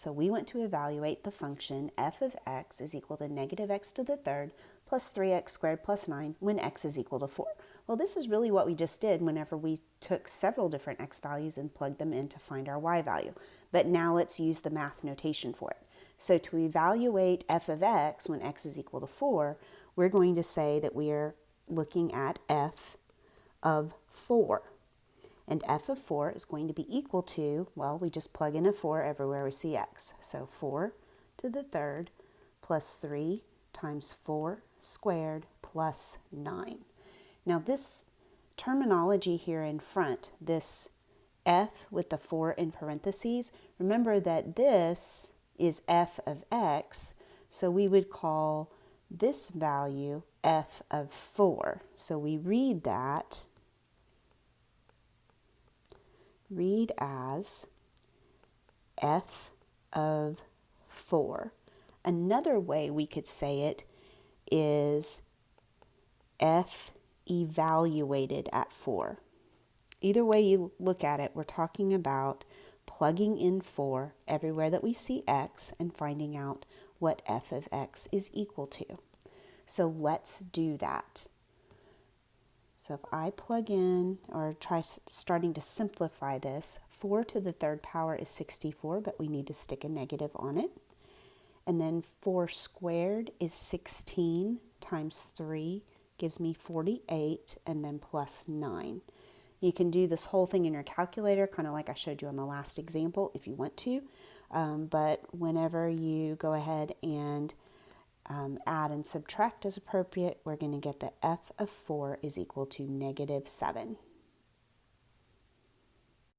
So we want to evaluate the function f of x is equal to negative x to the third plus 3x squared plus 9 when x is equal to 4. Well, this is really what we just did whenever we took several different x values and plugged them in to find our y value. But now let's use the math notation for it. So to evaluate f of x when x is equal to 4, we're going to say that we are looking at f of 4. And f of 4 is going to be equal to, well, we just plug in a 4 everywhere we see x. So 4 to the third plus 3 times 4 squared plus 9. Now this terminology here in front, this f with the 4 in parentheses, remember that this is f of x, so we would call this value f of 4. So we read as f of 4. Another way we could say it is f evaluated at 4. Either way you look at it, we're talking about plugging in 4 everywhere that we see x and finding out what f of x is equal to. So let's do that. So if I plug in, or try starting to simplify this, 4 to the third power is 64, but we need to stick a negative on it. And then 4 squared is 16 times 3 gives me 48, and then plus 9. You can do this whole thing in your calculator, kind of like I showed you on the last example if you want to. But whenever you go ahead and add and subtract as appropriate, we're going to get that f of 4 is equal to negative 7.